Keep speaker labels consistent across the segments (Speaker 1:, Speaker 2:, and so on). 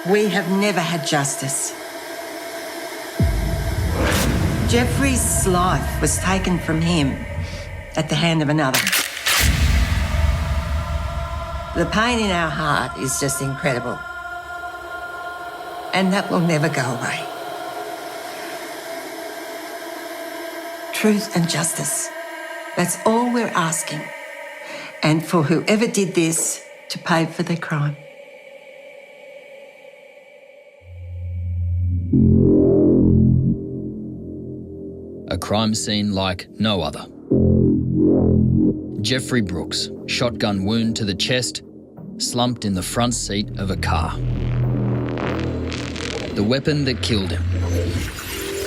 Speaker 1: We have never had justice. Jeffrey's life was taken from him at the hand of another. The pain in our heart is just incredible. And that will never go away. Truth and justice. That's all we're asking. And for whoever did this to pay for their crime.
Speaker 2: A crime scene like no other. Jeffrey Brooks, shotgun wound to the chest, slumped in the front seat of a car. The weapon that killed him,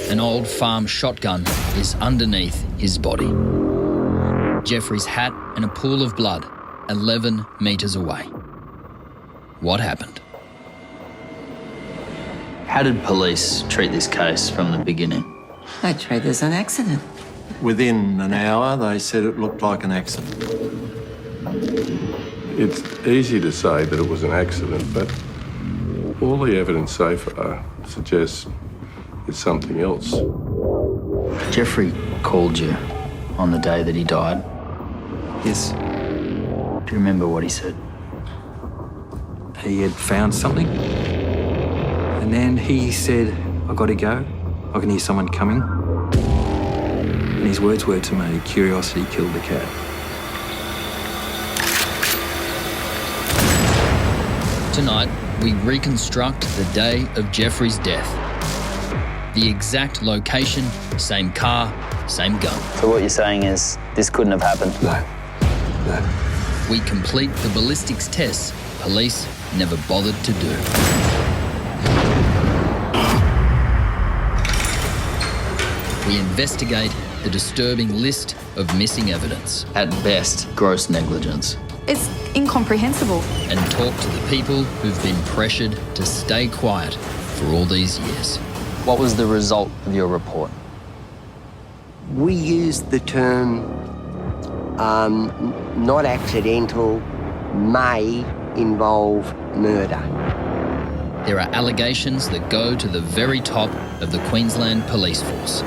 Speaker 2: an old farm shotgun, is underneath his body. Jeffrey's hat and a pool of blood 11 metres away. What happened?
Speaker 3: How did police treat this case from the beginning?
Speaker 1: They treat it as an accident.
Speaker 4: Within an hour, they said it looked like an accident.
Speaker 5: It's easy to say that it was an accident, but all the evidence so far suggests it's something else.
Speaker 3: Jeffrey called you on the day that he died.
Speaker 6: Yes.
Speaker 3: Do you remember what he said?
Speaker 6: He had found something. And then he said, "I got to go. I can hear someone coming." And his words were to me, "Curiosity killed the cat."
Speaker 2: Tonight, we reconstruct the day of Jeffrey's death. The exact location, same car, same gun.
Speaker 3: So what you're saying is this couldn't have happened?
Speaker 5: No.
Speaker 2: We complete the ballistics tests police never bothered to do. We investigate the disturbing list of missing evidence.
Speaker 3: At best, gross negligence.
Speaker 7: It's incomprehensible.
Speaker 2: And talk to the people who've been pressured to stay quiet for all these years.
Speaker 3: What was the result of your report?
Speaker 8: We used the term not accidental, may involve murder.
Speaker 2: There are allegations that go to the very top of the Queensland police force.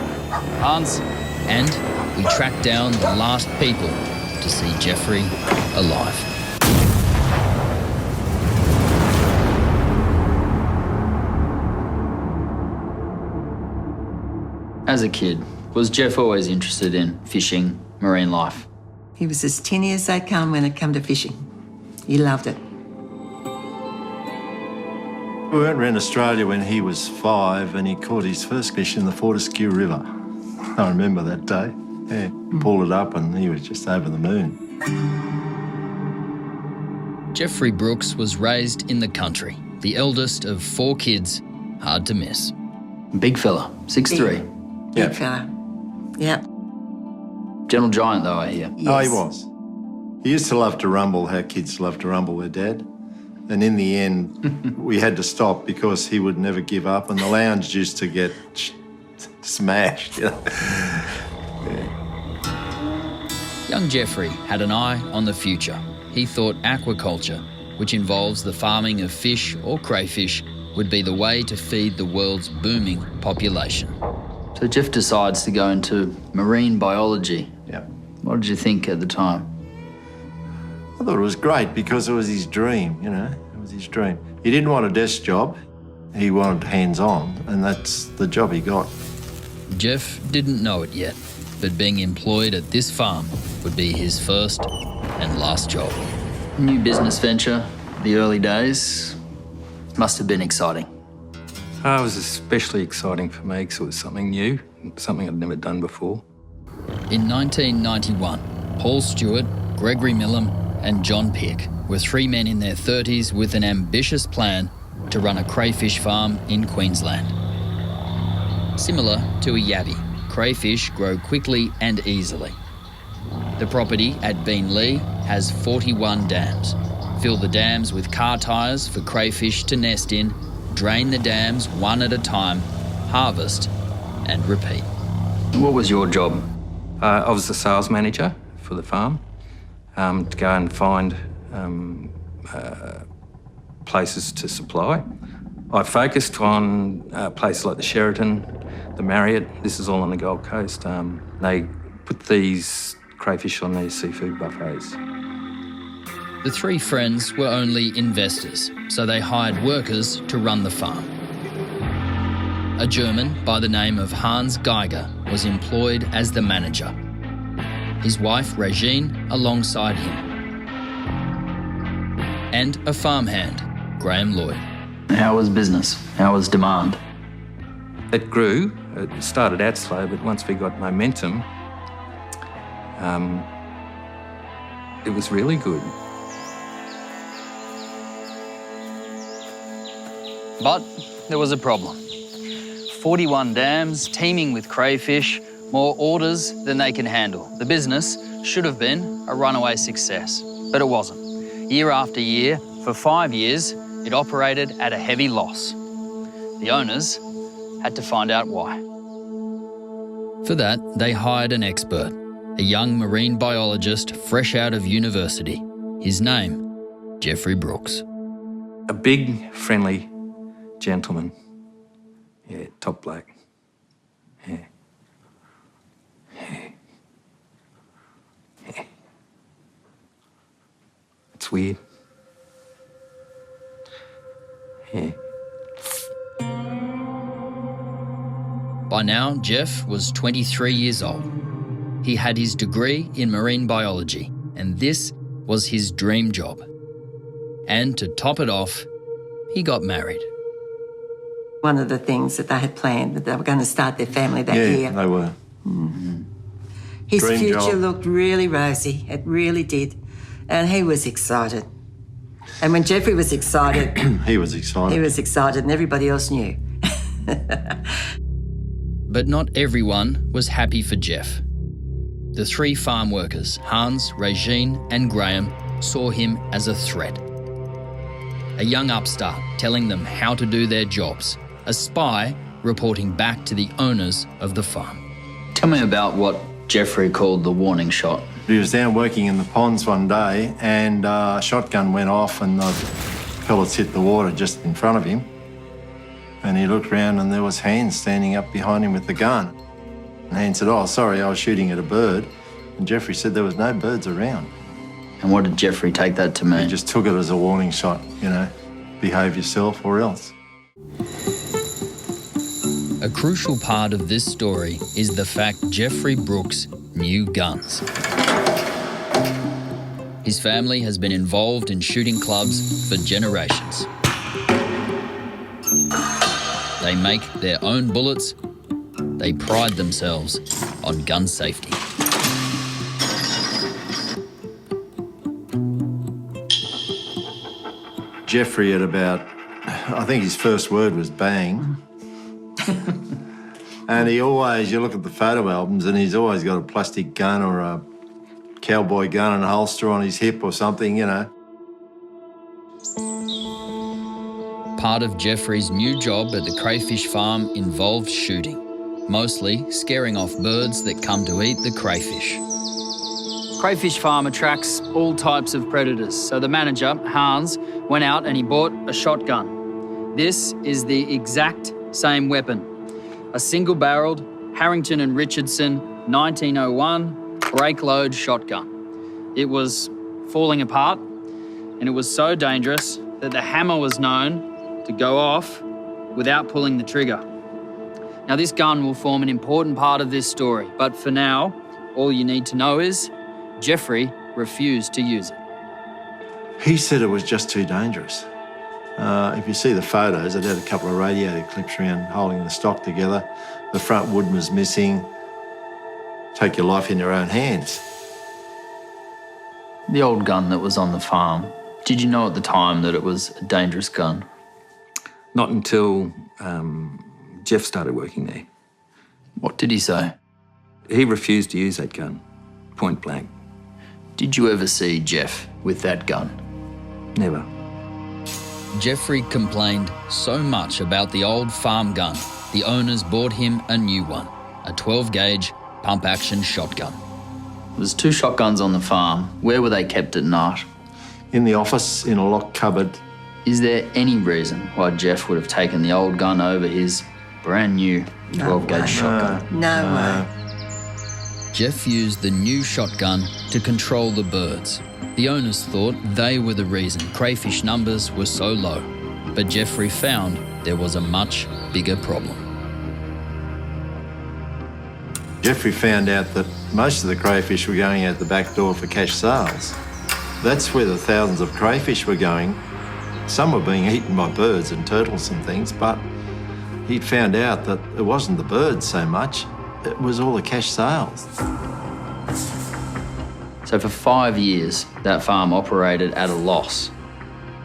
Speaker 3: Hans?
Speaker 2: And we track down the last people to see Jeffrey alive.
Speaker 3: As a kid, was Jeff always interested in fishing, marine life?
Speaker 1: He was as tinny as they come when it come to fishing. He loved it.
Speaker 4: We went around Australia when he was 5 and he caught his first fish in the Fortescue River. I remember that day. Yeah, pulled it up and he was just over the moon.
Speaker 2: Jeffrey Brooks was raised in the country, the eldest of 4 kids, hard to miss.
Speaker 3: Big fella, 6'3".
Speaker 4: Yeah.
Speaker 1: Big fella. Yep.
Speaker 3: Gentle giant though, I hear.
Speaker 1: Yes.
Speaker 4: Oh, he was. He used to love to rumble how kids love to rumble their dad. And in the end, we had to stop because he would never give up and the lounge used to get smashed. You know?
Speaker 2: Young Jeffrey had an eye on the future. He thought aquaculture, which involves the farming of fish or crayfish, would be the way to feed the world's booming population.
Speaker 3: So Jeff decides to go into marine biology.
Speaker 4: Yeah.
Speaker 3: What did you think at the time?
Speaker 4: I thought it was great because it was his dream, you know, it was his dream. He didn't want a desk job, he wanted hands-on, and that's the job he got.
Speaker 2: Jeff didn't know it yet, but being employed at this farm would be his first and last job.
Speaker 3: New business venture, the early days, must have been exciting.
Speaker 6: It was especially exciting for me because it was something new, something I'd never done before.
Speaker 2: In 1991, Paul Stewart, Gregory Millam and John Pick were 3 men in their 30s with an ambitious plan to run a crayfish farm in Queensland. Similar to a yabby, crayfish grow quickly and easily. The property at Beenleigh has 41 dams. Fill the dams with car tyres for crayfish to nest in, drain the dams one at a time, harvest and repeat.
Speaker 3: What was your job?
Speaker 6: I was the sales manager for the farm, to go and find places to supply. I focused on places like the Sheraton, the Marriott. This is all on the Gold Coast. They put these crayfish on these seafood buffets.
Speaker 2: The three friends were only investors, so they hired workers to run the farm. A German by the name of Hans Geiger was employed as the manager. His wife, Regine, alongside him. And a farmhand, Graham Lloyd.
Speaker 3: How was business? How was demand?
Speaker 6: It grew. It started out slow, but once we got momentum, it was really good.
Speaker 2: But there was a problem. 41 dams teeming with crayfish, more orders than they can handle. The business should have been a runaway success, but it wasn't. Year after year, for 5 years, it operated at a heavy loss. The owners had to find out why. For that, they hired an expert, a young marine biologist fresh out of university. His name, Jeffrey Brooks.
Speaker 6: A big, friendly gentleman. Yeah, top bloke. Yeah. Yeah. Yeah. It's weird. Yeah.
Speaker 2: By now, Jeff was 23 years old. He had his degree in marine biology, and this was his dream job. And to top it off, he got married.
Speaker 1: One of the things that they had planned, that they were going to start their family that year.
Speaker 4: Yeah, they were.
Speaker 1: His
Speaker 4: Dream
Speaker 1: future
Speaker 4: job.
Speaker 1: looked really rosy. It really did. And he was excited. And when Jeffrey was excited,
Speaker 4: He was excited.
Speaker 1: he was excited and everybody else knew.
Speaker 2: But not everyone was happy for Jeff. The three farm workers, Hans, Regine and Graham, saw him as a threat. A young upstart telling them how to do their jobs. A spy reporting back to the owners of the farm.
Speaker 3: Tell me about what Jeffrey called the warning shot.
Speaker 4: He was down working in the ponds one day and a shotgun went off and the pellets hit the water just in front of him. And he looked around and there was Hans standing up behind him with the gun. And Hans said, "Oh, sorry, I was shooting at a bird." And Jeffrey said there was no birds around.
Speaker 3: And what did Jeffrey take that to mean?
Speaker 4: He just took it as a warning shot, you know, behave yourself or else.
Speaker 2: A crucial part of this story is the fact Jeffrey Brooks knew guns. His family has been involved in shooting clubs for generations. They make their own bullets. They pride themselves on gun safety.
Speaker 4: Jeffrey at about, I think his first word was bang. And he always, you look at the photo albums and he's always got a plastic gun or a cowboy gun and a holster on his hip or something, you know.
Speaker 2: Part of Jeffrey's new job at the crayfish farm involved shooting, mostly scaring off birds that come to eat the crayfish. Crayfish farm attracts all types of predators, so the manager, Hans, went out and he bought a shotgun. This is the exact same weapon, a single-barreled Harrington and Richardson 1901 brake-load shotgun. It was falling apart, and it was so dangerous that the hammer was known to go off without pulling the trigger. Now, this gun will form an important part of this story, but for now, all you need to know is Jeffrey refused to use it.
Speaker 4: He said it was just too dangerous. If you see the photos, it had a couple of radiator clips around holding the stock together. The front wood was missing. Take your life in your own hands.
Speaker 3: The old gun that was on the farm, did you know at the time that it was a dangerous gun?
Speaker 6: Not until Jeff started working there.
Speaker 3: What did he say?
Speaker 6: He refused to use that gun, point blank.
Speaker 3: Did you ever see Jeff with that gun?
Speaker 6: Never.
Speaker 2: Jeffrey complained so much about the old farm gun, the owners bought him a new one, a 12-gauge pump-action shotgun.
Speaker 3: There's 2 shotguns on the farm. Where were they kept at night?
Speaker 4: In the office, in a locked cupboard,
Speaker 3: Is there any reason why Jeff would have taken the old gun over his brand new 12-gauge shotgun?
Speaker 1: No way.
Speaker 2: Jeff used the new shotgun to control the birds. The owners thought they were the reason crayfish numbers were so low, but Jeffrey found there was a much bigger problem.
Speaker 4: Jeffrey found out that most of the crayfish were going out the back door for cash sales. That's where the thousands of crayfish were going. Some were being eaten by birds and turtles and things, but he'd found out that it wasn't the birds so much, it was all the cash sales.
Speaker 3: So for 5 years, that farm operated at a loss.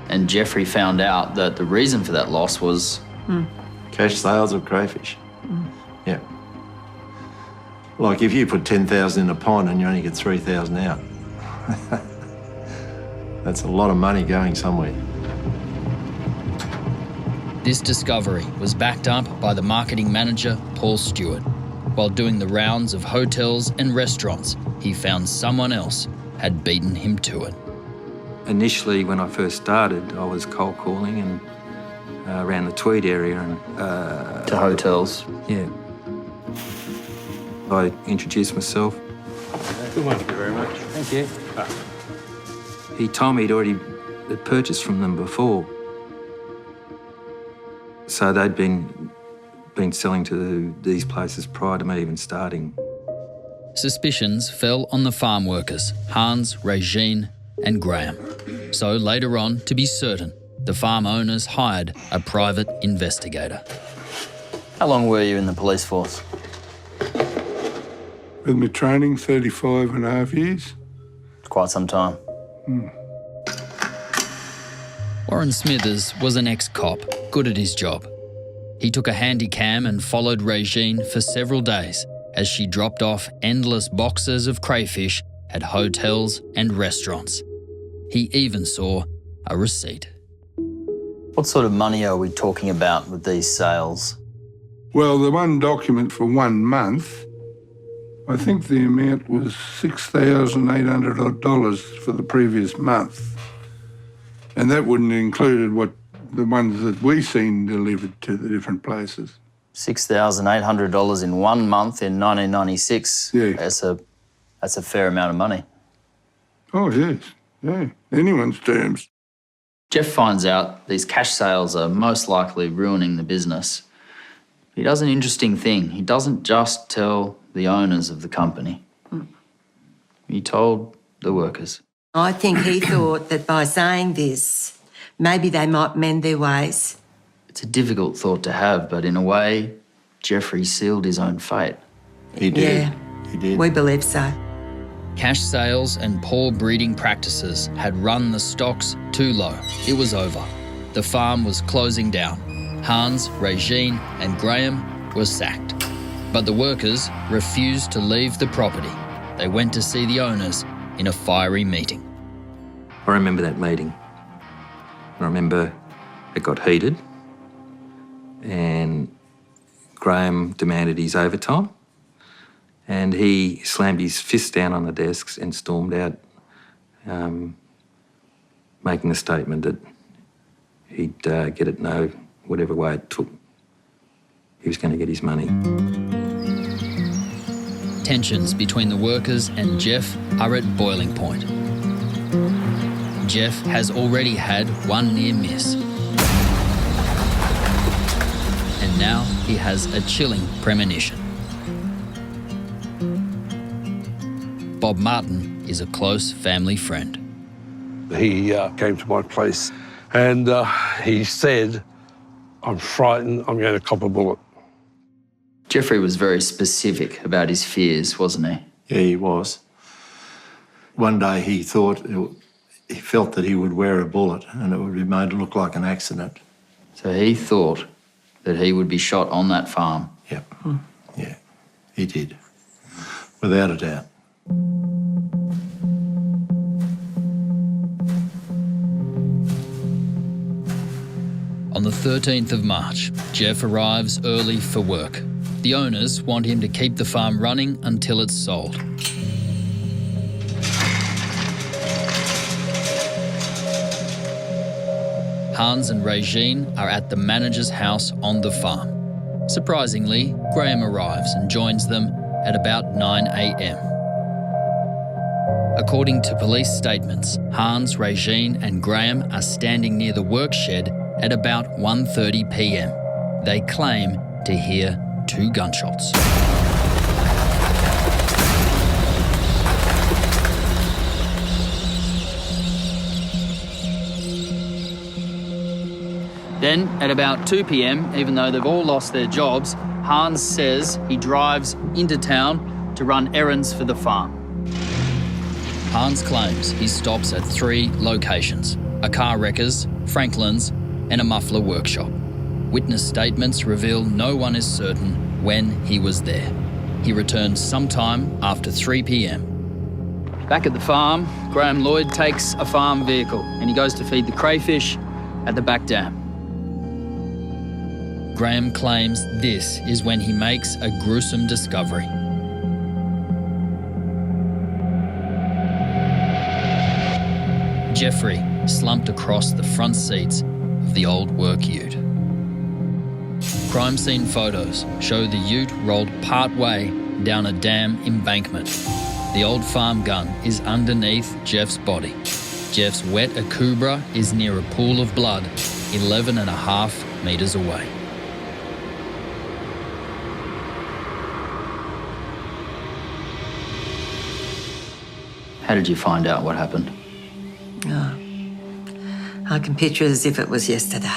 Speaker 3: And Jeffrey found out that the reason for that loss was...
Speaker 4: Cash sales of crayfish. Yeah. Like if you put 10,000 in a pond and you only get 3,000 out. That's a lot of money going somewhere.
Speaker 2: This discovery was backed up by the marketing manager, Paul Stewart. While doing the rounds of hotels and restaurants, he found someone else had beaten him to it.
Speaker 6: Initially, when I first started, I was cold calling and around the Tweed area and
Speaker 3: To hotels.
Speaker 6: yeah. I introduced myself.
Speaker 5: Good one. Thank you very much.
Speaker 6: Thank you. He told me he'd already purchased from them before. So they'd been selling to these places prior to me even starting.
Speaker 2: Suspicions fell on the farm workers, Hans, Regine and Graham. So later on, to be certain, the farm owners hired a private investigator.
Speaker 3: How long were you in the police force?
Speaker 5: With my training, 35 and a half years.
Speaker 3: Quite some time.
Speaker 2: Warren Smithers was an ex-cop, good at his job. He took a handy cam and followed Regine for several days as she dropped off endless boxes of crayfish at hotels and restaurants. He even saw a receipt.
Speaker 3: What sort of money are we talking about with these sales?
Speaker 5: Well, the one document for 1 month, I think the amount was $6,800 for the previous month. And that wouldn't include what the ones that we seen delivered to the different places.
Speaker 3: $6,800 in 1 month in 1996.
Speaker 5: Yeah.
Speaker 3: That's a fair amount of money.
Speaker 5: Oh, yes. Yeah. Anyone's terms.
Speaker 3: Jeff finds out these cash sales are most likely ruining the business. He does an interesting thing. He doesn't just tell the owners of the company. He told the workers.
Speaker 1: I think he thought that by saying this, maybe they might mend their ways.
Speaker 3: It's a difficult thought to have, but in a way, Jeffrey sealed his own fate.
Speaker 4: He did.
Speaker 1: Yeah,
Speaker 4: He did.
Speaker 1: we believe so.
Speaker 2: Cash sales and poor breeding practices had run the stocks too low. It was over. The farm was closing down. Hans, Regine and Graham were sacked. But the workers refused to leave the property. They went to see the owners in a fiery meeting.
Speaker 6: I remember that meeting. I remember it got heated and Graham demanded his overtime and he slammed his fist down on the desks and stormed out, making a statement that he'd get it whatever way it took. He was going to get his money.
Speaker 2: Tensions between the workers and Jeff are at boiling point. Jeff has already had one near miss. And now he has a chilling premonition. Bob Martin is a close family friend.
Speaker 9: He came to my place and he said, "I'm frightened, I'm going to cop a bullet."
Speaker 3: Jeffrey was very specific about his fears, wasn't he?
Speaker 4: Yeah, he was. One day he felt that he would wear a bullet and it would be made to look like an accident.
Speaker 3: So he thought that he would be shot on that farm.
Speaker 4: Yep. Yeah, he did. Without a doubt.
Speaker 2: On the 13th of March, Jeff arrives early for work. The owners want him to keep the farm running until it's sold. Hans and Regine are at the manager's house on the farm. Surprisingly, Graham arrives and joins them at about 9 a.m. According to police statements, Hans, Regine and Graham are standing near the work shed at about 1:30 p.m. They claim to hear 2 gunshots.
Speaker 3: Then, at about 2 p.m, even though they've all lost their jobs, Hans says he drives into town to run errands for the farm.
Speaker 2: Hans claims he stops at 3 locations: a car wrecker's, Franklin's and a muffler workshop. Witness statements reveal no one is certain when he was there. He returns sometime after 3 p.m.
Speaker 3: Back at the farm, Graham Lloyd takes a farm vehicle and he goes to feed the crayfish at the back dam.
Speaker 2: Graham claims this is when he makes a gruesome discovery. Jeffrey slumped across the front seats of the old work ute. Crime scene photos show the ute rolled part-way down a dam embankment. The old farm gun is underneath Jeff's body. Jeff's wet akubra is near a pool of blood 11.5 metres away.
Speaker 3: How did you find out what happened?
Speaker 1: Oh, I can picture it as if it was yesterday.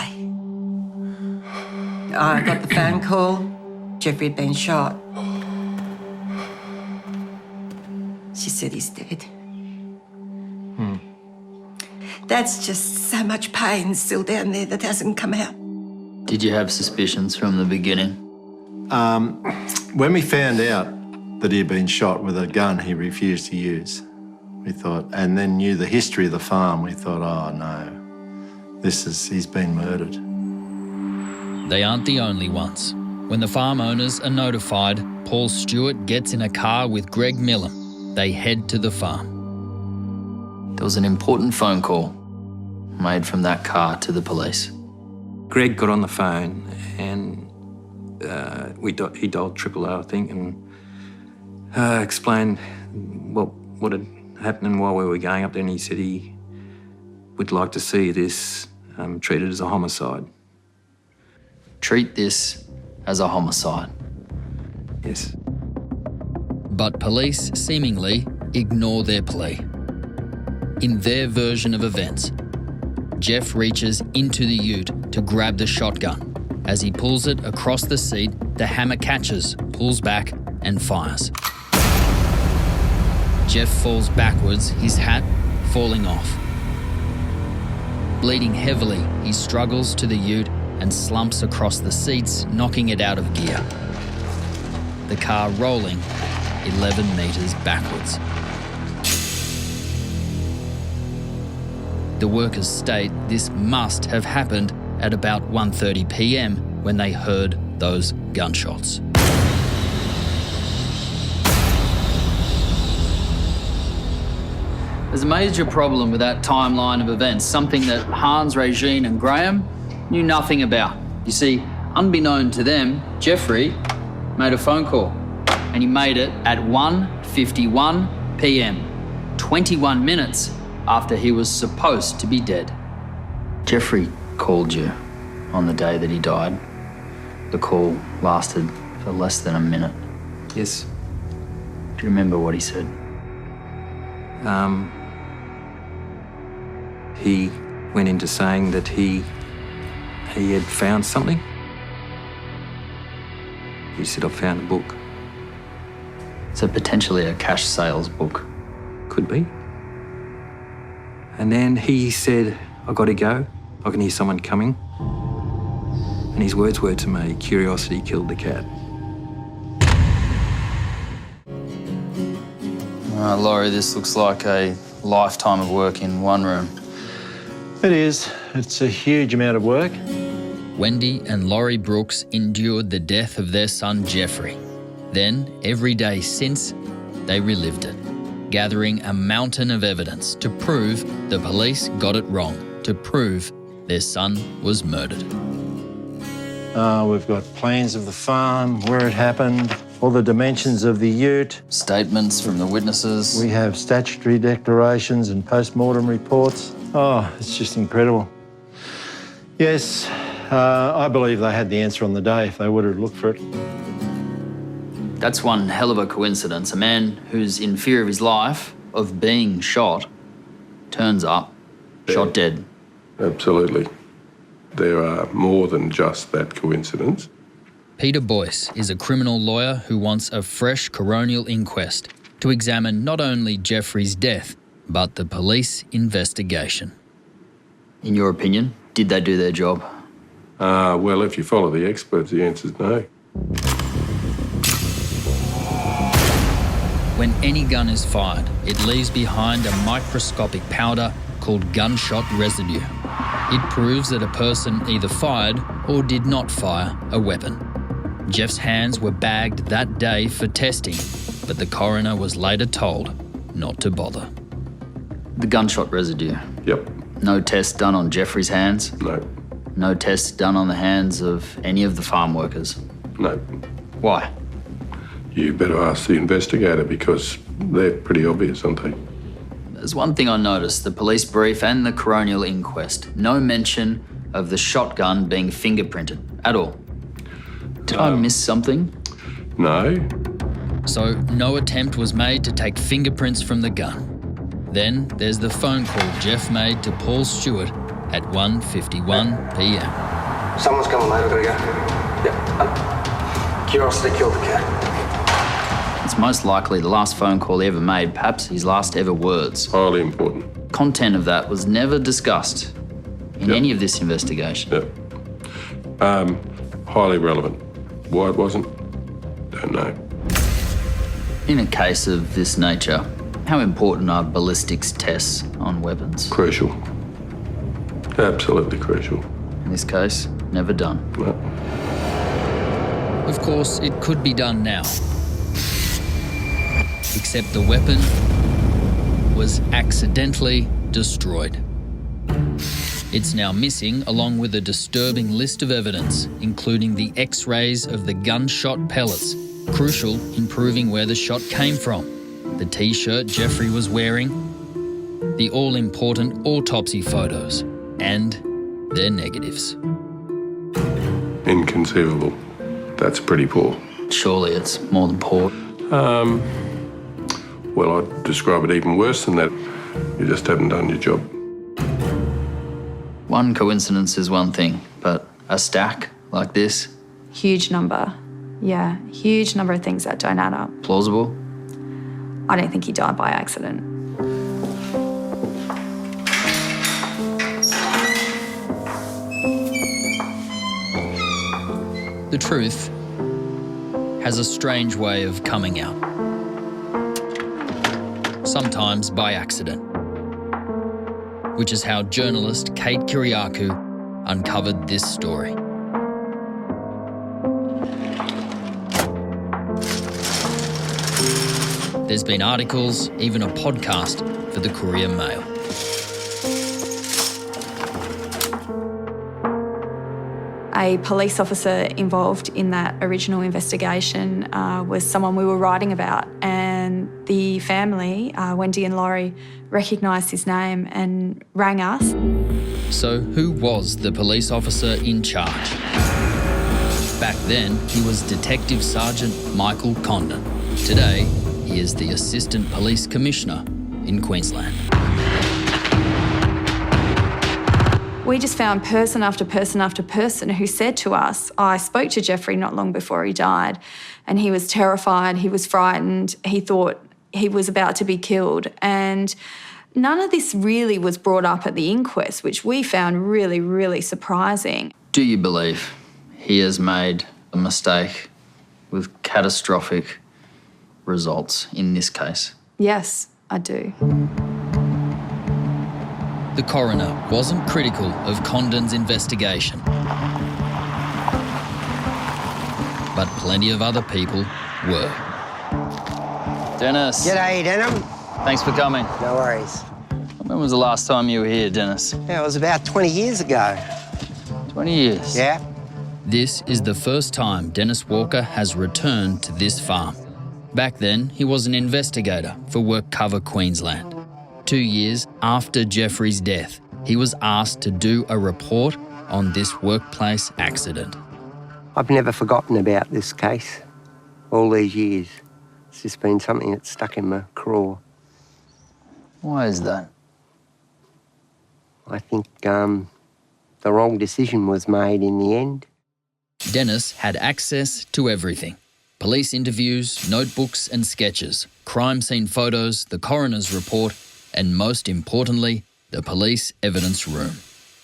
Speaker 1: I got the phone call. Jeffrey had been shot. She said he's dead. That's just so much pain still down there that hasn't come out.
Speaker 3: Did you have suspicions from the beginning?
Speaker 4: When we found out that he had been shot with a gun he refused to use, we thought, and then knew the history of the farm, we thought, oh no, he's been murdered.
Speaker 2: They aren't the only ones. When the farm owners are notified, Paul Stewart gets in a car with Greg Millam. They head to the farm.
Speaker 3: There was an important phone call made from that car to the police.
Speaker 6: Greg got on the phone and he dialed 000, I think, and explained what had happened while we were going up there, and he said he would like to see this treated as a homicide.
Speaker 3: Treat this as a homicide.
Speaker 6: Yes.
Speaker 2: But police seemingly ignore their plea. In their version of events, Jeff reaches into the ute to grab the shotgun. As he pulls it across the seat, the hammer catches, pulls back and fires. Jeff falls backwards, his hat falling off. Bleeding heavily, he struggles to the ute and slumps across the seats, knocking it out of gear. The car rolling 11 metres backwards. The workers state this must have happened at about 1:30 p.m. when they heard those gunshots.
Speaker 3: There's a major problem with that timeline of events, something that Hans, Regine and Graham knew nothing about. You see, unbeknown to them, Jeffrey made a phone call, and he made it at 1:51 p.m, 21 minutes after he was supposed to be dead. Jeffrey called you on the day that he died. The call lasted for less than a minute.
Speaker 6: Yes.
Speaker 3: Do you remember what he said?
Speaker 6: He went into saying that he had found something. He said, I found a book.
Speaker 3: So potentially a cash sales book.
Speaker 6: Could be. And then he said, I got to go. I can hear someone coming. And his words were to me, curiosity killed the cat.
Speaker 3: Laurie, this looks like a lifetime of work in one room.
Speaker 4: It is. It's a huge amount of work.
Speaker 2: Wendy and Laurie Brooks endured the death of their son Jeffrey. Then, every day since, they relived it, gathering a mountain of evidence to prove the police got it wrong, to prove their son was murdered.
Speaker 4: We've got plans of the farm, where it happened, all the dimensions of the ute.
Speaker 3: Statements from the witnesses.
Speaker 4: We have statutory declarations and post-mortem reports. Oh, it's just incredible. Yes, I believe they had the answer on the day if they would have looked for it.
Speaker 3: That's one hell of a coincidence. A man who's in fear of his life, of being shot, turns up, shot dead.
Speaker 5: Absolutely. There are more than just that coincidence.
Speaker 2: Peter Boyce is a criminal lawyer who wants a fresh coronial inquest to examine not only Jeffrey's death, but the police investigation.
Speaker 3: In your opinion, did they do their job?
Speaker 5: Well, if you follow the experts, the answer's no.
Speaker 2: When any gun is fired, it leaves behind a microscopic powder called gunshot residue. It proves that a person either fired or did not fire a weapon. Jeff's hands were bagged that day for testing, but the coroner was later told not to bother.
Speaker 3: The gunshot residue.
Speaker 5: Yep.
Speaker 3: No test done on Jeffrey's hands?
Speaker 5: No.
Speaker 3: No tests done on the hands of any of the farm workers?
Speaker 5: No.
Speaker 3: Why?
Speaker 5: You better ask the investigator because they're pretty obvious, aren't they?
Speaker 3: There's one thing I noticed, the police brief and the coronial inquest. No mention of the shotgun being fingerprinted at all. Did I miss something?
Speaker 5: No.
Speaker 2: So no attempt was made to take fingerprints from the gun. Then there's the phone call Jeff made to Paul Stewart at 1:51 p.m.
Speaker 6: Someone's coming, mate. I've got to go. Yep. Curiosity killed the cat.
Speaker 3: It's most likely the last phone call he ever made, perhaps his last ever words.
Speaker 5: Highly important.
Speaker 3: Content of that was never discussed in any of this investigation.
Speaker 5: Yep. Highly relevant. Why it wasn't, don't know.
Speaker 3: In a case of this nature, how important are ballistics tests on weapons?
Speaker 5: Crucial. Absolutely crucial.
Speaker 3: In this case, never done.
Speaker 5: No.
Speaker 2: Of course, it could be done now. Except the weapon was accidentally destroyed. It's now missing, along with a disturbing list of evidence, including the X-rays of the gunshot pellets, crucial in proving where the shot came from, the T-shirt Jeffrey was wearing, the all-important autopsy photos, and their negatives.
Speaker 5: Inconceivable. That's pretty poor.
Speaker 3: Surely it's more than poor.
Speaker 5: Well, I'd describe it even worse than that. You just haven't done your job.
Speaker 3: One coincidence is one thing, but a stack like this?
Speaker 7: Huge number. Yeah, huge number of things that don't add up.
Speaker 3: Plausible?
Speaker 7: I don't think he died by accident.
Speaker 2: The truth has a strange way of coming out. Sometimes by accident. Which is how journalist Kate Kiriakou uncovered this story. There's been articles, even a podcast for the Courier Mail.
Speaker 7: A police officer involved in that original investigation was someone we were writing about, and the family, Wendy and Laurie, recognised his name and rang us.
Speaker 2: So who was the police officer in charge? Back then, he was Detective Sergeant Michael Condon. Today, he is the Assistant Police Commissioner in Queensland.
Speaker 7: We just found person after person after person who said to us, I spoke to Jeffrey not long before he died, and he was terrified, he was frightened, he thought he was about to be killed. And none of this really was brought up at the inquest, which we found really, really surprising.
Speaker 3: Do you believe he has made a mistake with catastrophic results in this case?
Speaker 7: Yes, I do.
Speaker 2: The coroner wasn't critical of Condon's investigation. But plenty of other people were.
Speaker 3: Dennis.
Speaker 8: G'day, Denham.
Speaker 3: Thanks for coming.
Speaker 8: No worries.
Speaker 3: When was the last time you were here, Dennis?
Speaker 8: Yeah, it was about 20 years ago.
Speaker 3: 20 years?
Speaker 8: Yeah.
Speaker 2: This is the first time Dennis Walker has returned to this farm. Back then, he was an investigator for WorkCover Queensland. 2 years after Jeffrey's death, he was asked to do a report on this workplace accident.
Speaker 8: I've never forgotten about this case all these years. It's just been something that's stuck in my craw.
Speaker 3: Why is that?
Speaker 8: I think the wrong decision was made in the end.
Speaker 2: Dennis had access to everything. Police interviews, notebooks and sketches, crime scene photos, the coroner's report, and most importantly, the police evidence room.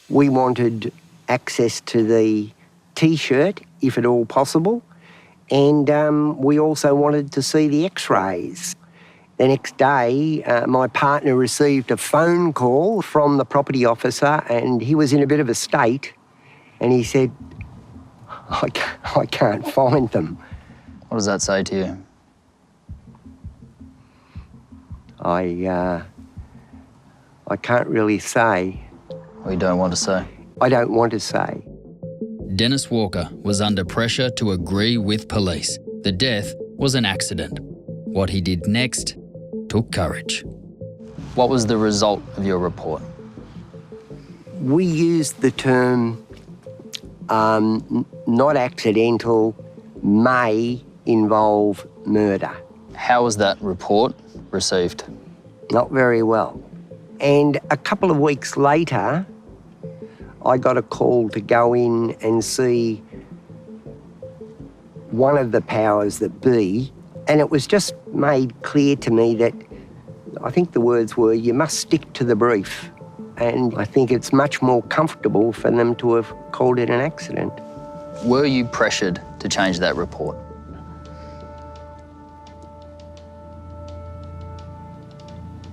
Speaker 8: We wanted access to the T-shirt, if at all possible, and we also wanted to see the X-rays. The next day, my partner received a phone call from the property officer, and he was in a bit of a state, and he said, I can't find them.
Speaker 3: What does that say to you?
Speaker 8: I can't really say.
Speaker 3: Or you don't want to say?
Speaker 8: I don't want to say.
Speaker 2: Dennis Walker was under pressure to agree with police. The death was an accident. What he did next took courage.
Speaker 3: What was the result of your report?
Speaker 8: We used the term not accidental, may involve murder.
Speaker 3: How was that report received?
Speaker 8: Not very well. And a couple of weeks later, I got a call to go in and see one of the powers that be, and it was just made clear to me that, I think the words were, you must stick to the brief. And I think it's much more comfortable for them to have called it an accident.
Speaker 3: Were you pressured to change that report?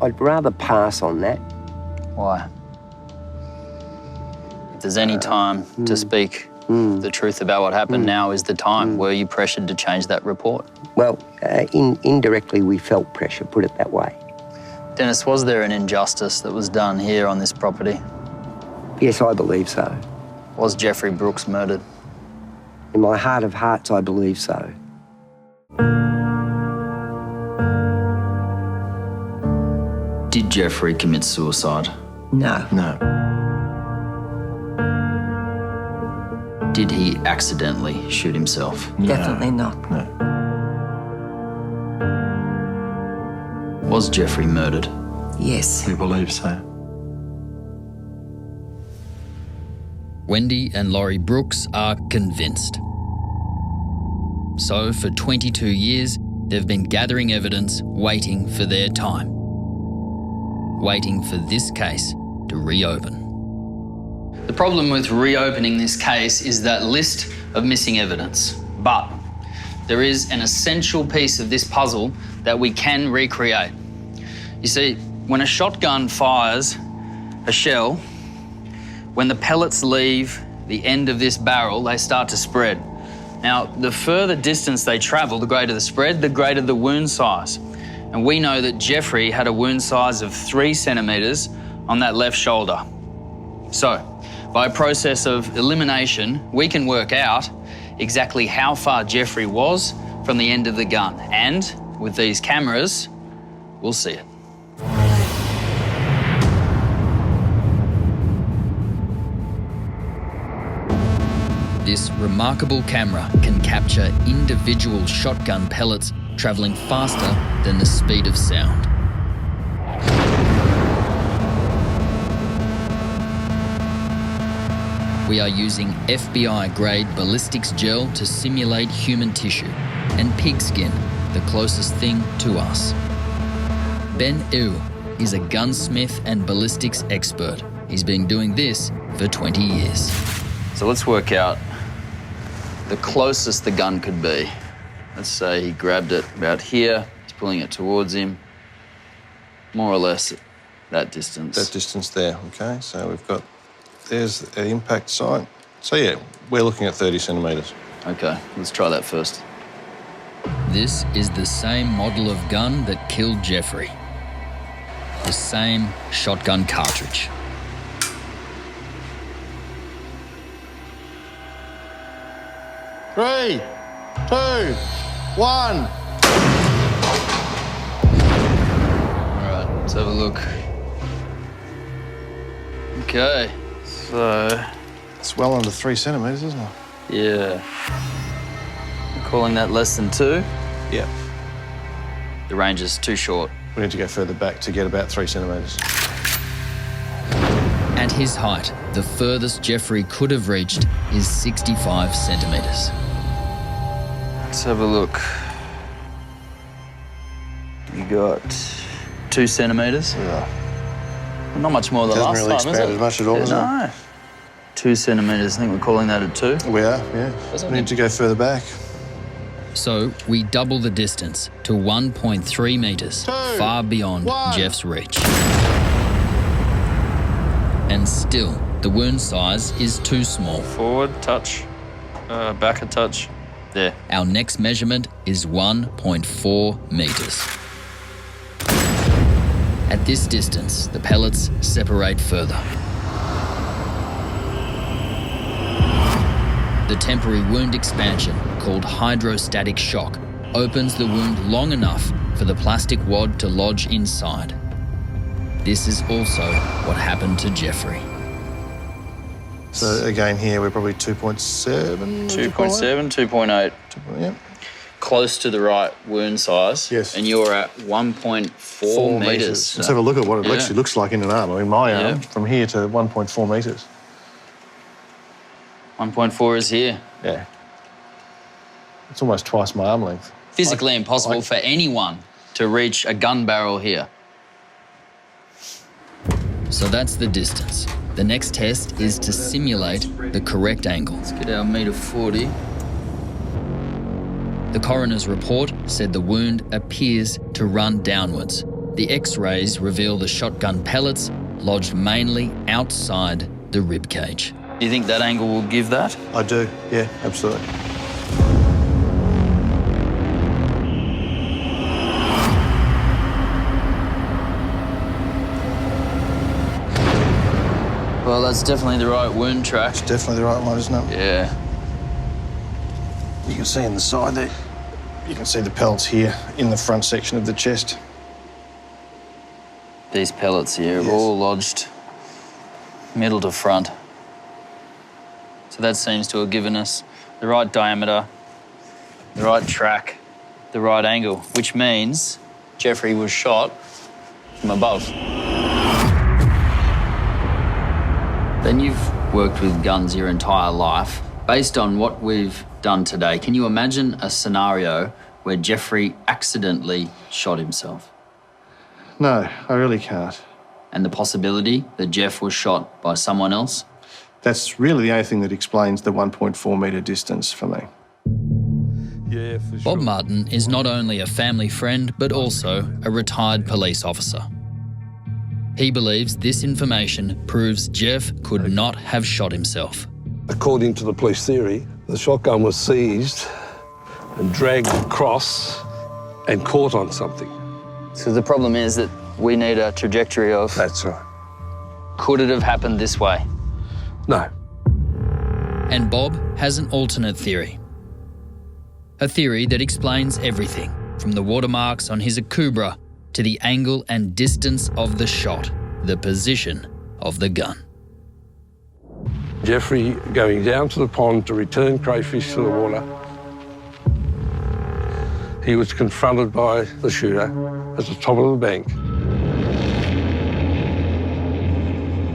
Speaker 8: I'd rather pass on that.
Speaker 3: Why? If there's any time to speak the truth about what happened, now is the time. Were you pressured to change that report?
Speaker 8: Well, indirectly we felt pressure, put it that way.
Speaker 3: Dennis, was there an injustice that was done here on this property?
Speaker 8: Yes, I believe so.
Speaker 3: Was Jeffrey Brooks murdered?
Speaker 8: In my heart of hearts, I believe so.
Speaker 3: Did Jeffrey commit suicide?
Speaker 1: No.
Speaker 4: No.
Speaker 3: Did he accidentally shoot himself?
Speaker 1: Definitely not.
Speaker 4: No.
Speaker 3: Was Jeffrey murdered?
Speaker 1: Yes.
Speaker 4: We believe so.
Speaker 2: Wendy and Laurie Brooks are convinced. So for 22 years, they've been gathering evidence, waiting for their time. Waiting for this case to reopen. The problem with reopening this case is that list of missing evidence. But there is an essential piece of this puzzle that we can recreate. You see, when a shotgun fires a shell, when the pellets leave the end of this barrel, they start to spread. Now, the further distance they travel, the greater the spread, the greater the wound size. And we know that Jeffrey had a wound size of 3 centimetres on that left shoulder. So, by a process of elimination, we can work out exactly how far Jeffrey was from the end of the gun. And with these cameras, we'll see it. This remarkable camera can capture individual shotgun pellets travelling faster than the speed of sound. We are using FBI-grade ballistics gel to simulate human tissue, and pigskin, the closest thing to us. Ben Ew is a gunsmith and ballistics expert. He's been doing this for 20 years. So let's work out the closest the gun could be. Let's say he grabbed it about here, he's pulling it towards him, more or less at that distance.
Speaker 5: That distance there, okay? So we've got, there's the impact site. So yeah, we're looking at 30 centimetres.
Speaker 3: Okay, let's try that first.
Speaker 2: This is the same model of gun that killed Jeffrey. the same shotgun cartridge.
Speaker 4: Three, two, one.
Speaker 3: All right, let's have a look. Okay, so
Speaker 4: It's well under 3 centimetres, isn't it?
Speaker 3: yeah, I'm calling that less than 2.
Speaker 4: Yeah.
Speaker 3: The range is too short.
Speaker 4: We need to go further back to get about 3 centimetres.
Speaker 2: At his height, the furthest Jeffrey could have reached is 65 centimetres.
Speaker 3: Let's have a look. You got 2 centimetres.
Speaker 4: Yeah.
Speaker 3: Not much more than
Speaker 4: It
Speaker 3: last
Speaker 4: hasn't really
Speaker 3: time, is it?
Speaker 4: expanded much at all, has it?
Speaker 3: No. 2 centimetres. I think we're calling that a 2.
Speaker 4: We are, yeah. We need to go further back.
Speaker 2: So we double the distance to 1.3 metres, far beyond
Speaker 4: 1.
Speaker 2: Jeff's reach. And still, the wound size is too small.
Speaker 3: Forward touch, back a touch. There.
Speaker 2: Our next measurement is 1.4 metres. At this distance, the pellets separate further. The temporary wound expansion, called hydrostatic shock, opens the wound long enough for the plastic wad to lodge inside. This is also what happened to Jeffrey.
Speaker 4: So again here, we're probably 2.7.
Speaker 3: 2.7, 2.8.
Speaker 4: Yeah.
Speaker 3: Close to the right wound size.
Speaker 4: Yes.
Speaker 3: And you're at 1.4 metres.
Speaker 4: Let's have a look at what it
Speaker 3: Yeah.
Speaker 4: actually looks like in an arm. I mean, my arm,
Speaker 3: Yeah.
Speaker 4: from here to 1.4 metres.
Speaker 3: 1.4 is here.
Speaker 4: Yeah. It's almost twice my arm length.
Speaker 3: Physically impossible for anyone to reach a gun barrel here.
Speaker 2: So that's the distance. The next test is to simulate the correct angle.
Speaker 3: Let's get our metre 40.
Speaker 2: The coroner's report said the wound appears to run downwards. The X-rays reveal the shotgun pellets lodged mainly outside the rib cage.
Speaker 3: Do you think that angle will give that?
Speaker 4: I do, yeah, absolutely.
Speaker 3: Well, that's definitely the right wound track.
Speaker 4: It's definitely the right one, isn't it?
Speaker 3: Yeah.
Speaker 4: You can see in the side there, you can see the pellets here in the front section of the chest.
Speaker 3: These pellets here
Speaker 4: Yes.
Speaker 3: are all lodged middle to front. So that seems to have given us the right diameter, the right track, the right angle, which means Jeffrey was shot from above. Then you've worked with guns your entire life. Based on what we've done today, can you imagine a scenario where Jeffrey accidentally shot himself?
Speaker 4: No, I really can't.
Speaker 3: And the possibility that Jeff was shot by someone else?
Speaker 4: That's really the only thing that explains the 1.4 metre distance for me.
Speaker 9: Yeah, for
Speaker 2: Bob Martin is not only a family friend, but also a retired police officer. He believes this information proves Jeff could not have shot himself.
Speaker 9: According to the police theory, the shotgun was seized and dragged across and caught on something.
Speaker 3: So the problem is that we need a trajectory of,
Speaker 9: That's right.
Speaker 3: could it have happened this way?
Speaker 9: No.
Speaker 2: And Bob has an alternate theory. A theory that explains everything, from the watermarks on his Akubra to the angle and distance of the shot, the position of the gun.
Speaker 9: Jeffrey going down to the pond to return crayfish to the water. He was confronted by the shooter at the top of the bank.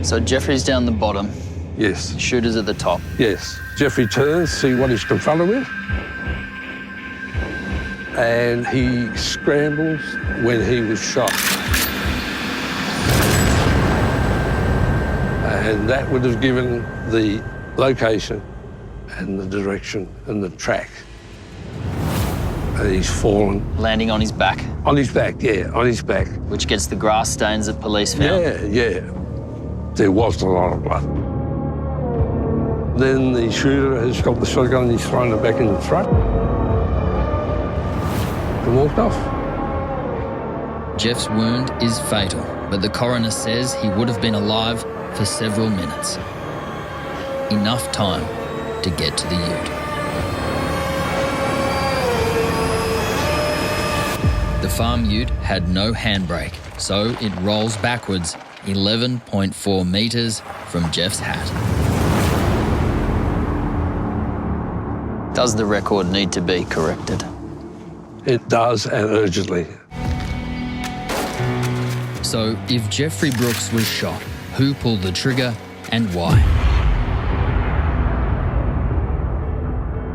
Speaker 3: So Jeffrey's down the bottom,
Speaker 9: Yes,
Speaker 3: shooter's at the top.
Speaker 9: yes. Jeffrey turns, see what he's confronted with, and he scrambles when he was shot. And that would have given the location and the direction and the track. And he's fallen.
Speaker 3: Landing on his back,
Speaker 9: On his back, yeah, on his back.
Speaker 3: which gets the grass stains that police found.
Speaker 9: Yeah, yeah. There was a lot of blood. Then the shooter has got the shotgun and he's thrown it back in the truck and walked off.
Speaker 2: Jeff's wound is fatal, but the coroner says he would have been alive for several minutes. Enough time to get to the ute. The farm ute had no handbrake, so it rolls backwards 11.4 metres from Jeff's hat.
Speaker 3: Does the record need to be corrected?
Speaker 9: It does, and urgently.
Speaker 2: So, if Jeffrey Brooks was shot, who pulled the trigger and why?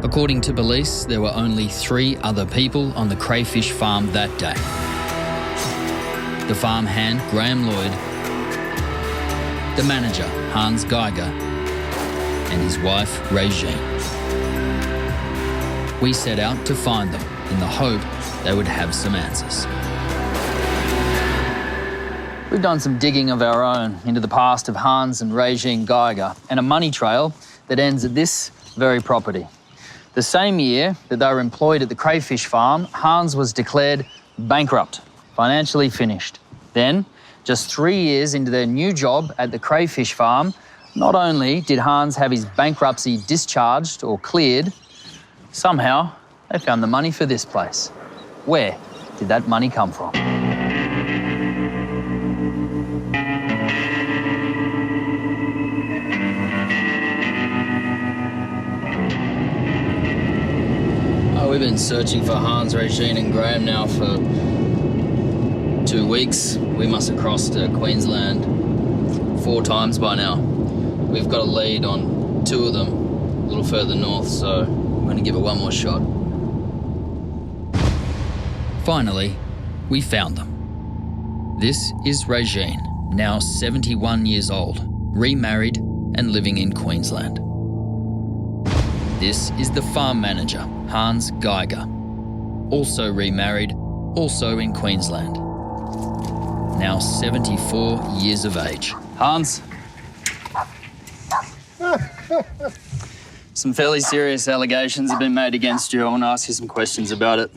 Speaker 2: According to police, there were only 3 other people on the crayfish farm that day. The farm hand, Graham Lloyd, the manager, Hans Geiger, and his wife, Regine. We set out to find them in the hope they would have some answers.
Speaker 3: We've done some digging of our own into the past of Hans and Regine Geiger and a money trail that ends at this very property. The same year that they were employed at the crayfish farm, Hans was declared bankrupt, financially finished. Then, just 3 years into their new job at the crayfish farm, not only did Hans have his bankruptcy discharged or cleared, somehow they found the money for this place. Where did that money come from?
Speaker 2: We've been searching for Hans, Regine and Graham now for 2 weeks. We must have crossed Queensland 4 times by now. We've got a lead on 2 of them a little further north, so we're going to give it one more shot. Finally, we found them. This is Regine, now 71 years old, remarried and living in Queensland. This is the farm manager, Hans Geiger, also remarried, also in Queensland, now 74 years of age.
Speaker 3: Hans? Some fairly serious allegations have been made against you. I want to ask you some questions about it.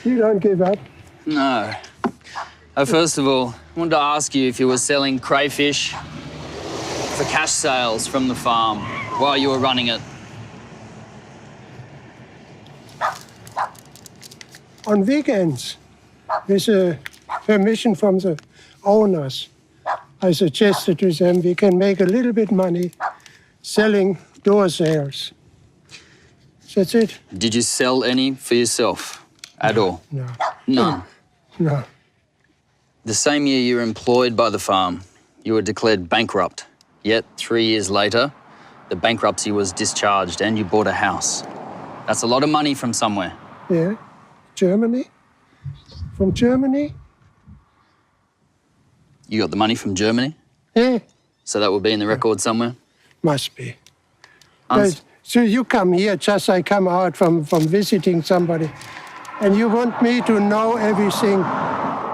Speaker 10: You don't give up.
Speaker 3: No. First of all, I wanted to ask you if you were selling crayfish for cash sales from the farm while you were running it.
Speaker 10: On weekends, with permission from the owners, I suggested to them we can make a little bit money selling door sales. That's it.
Speaker 3: Did you sell any for yourself at all?
Speaker 10: No.
Speaker 3: None?
Speaker 10: No.
Speaker 3: The same year you were employed by the farm, you were declared bankrupt. Yet 3 years later, the bankruptcy was discharged and you bought a house. That's a lot of money from somewhere.
Speaker 10: Yeah. Germany? From Germany?
Speaker 3: You got the money from Germany?
Speaker 10: Yeah.
Speaker 3: So that will be in the record somewhere?
Speaker 10: Must be.
Speaker 3: Hans?
Speaker 10: So you come here, just I come out from visiting somebody, and you want me to know everything,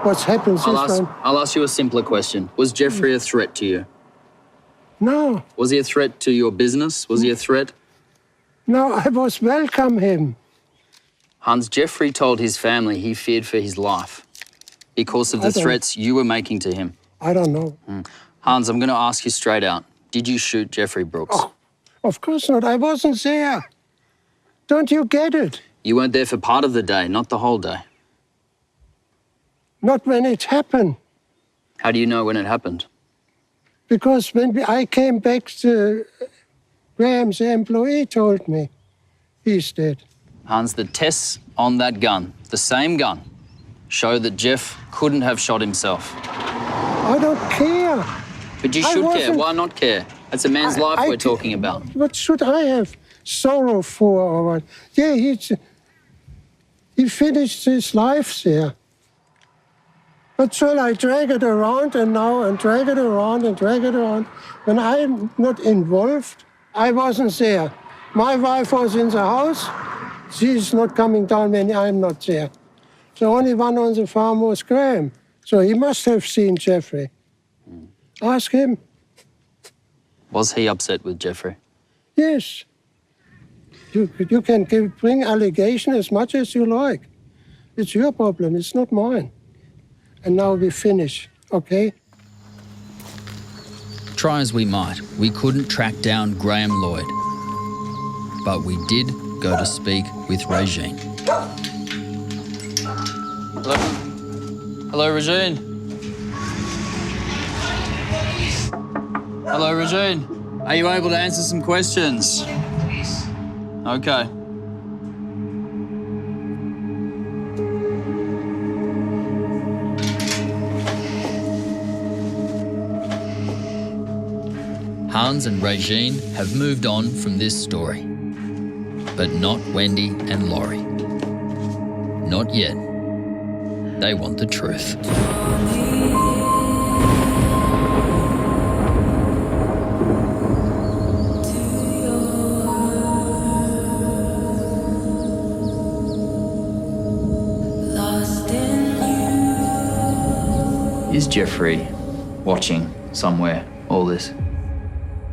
Speaker 10: what's happened since when?
Speaker 3: I'll ask you a simpler question. Was Jeffrey a threat to you?
Speaker 10: No.
Speaker 3: Was he a threat to your business? Was he a threat?
Speaker 10: No, I was welcome him.
Speaker 3: Hans, Jeffrey told his family he feared for his life because of the threats you were making to him.
Speaker 10: I don't know.
Speaker 3: Hans, I'm going to ask you straight out. Did you shoot Jeffrey Brooks?
Speaker 10: Oh, of course not. I wasn't there. Don't you get it?
Speaker 3: You weren't there for part of the day, not the whole day.
Speaker 10: Not when it happened.
Speaker 3: How do you know when it happened?
Speaker 10: Because when I came back, Graham's employee told me he's dead.
Speaker 3: Hans, the tests on that gun, the same gun, show that Jeff couldn't have shot himself.
Speaker 10: I don't care.
Speaker 3: But you should care. Why not care? It's a man's life we're talking about.
Speaker 10: What should I have sorrow for or what? Yeah, he finished his life there. But shall I drag it around and drag it around and drag it around? When I'm not involved, I wasn't there. My wife was in the house. She's not coming down when I'm not there. The only one on the farm was Graham. So he must have seen Jeffrey. Ask him.
Speaker 3: Was he upset with Jeffrey?
Speaker 10: Yes. You can bring allegation as much as you like. It's your problem, it's not mine. And now we finish. okay?
Speaker 2: Try as we might, we couldn't track down Graham Lloyd. But we did go to speak with Regine. Hello? Hello, Regine? Hello, Regine. Are you able to answer some questions? Okay. Hans and Regine have moved on from this story. But not Wendy and Laurie. Not yet. They want the truth.
Speaker 3: Is Jeffrey watching somewhere all this?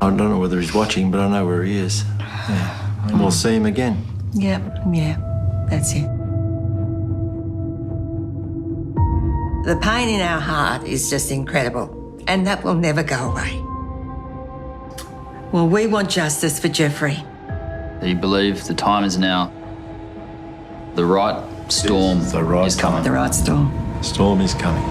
Speaker 4: I don't know whether he's watching, but I know where he is. Yeah. And we'll see him again.
Speaker 1: Yeah, that's it. The pain in our heart is just incredible, and that will never go away. Well, we want justice for Jeffrey.
Speaker 3: Do you believe the time is now? The right storm
Speaker 4: Yes, the right
Speaker 3: is coming.
Speaker 1: The right storm.
Speaker 4: Storm is coming.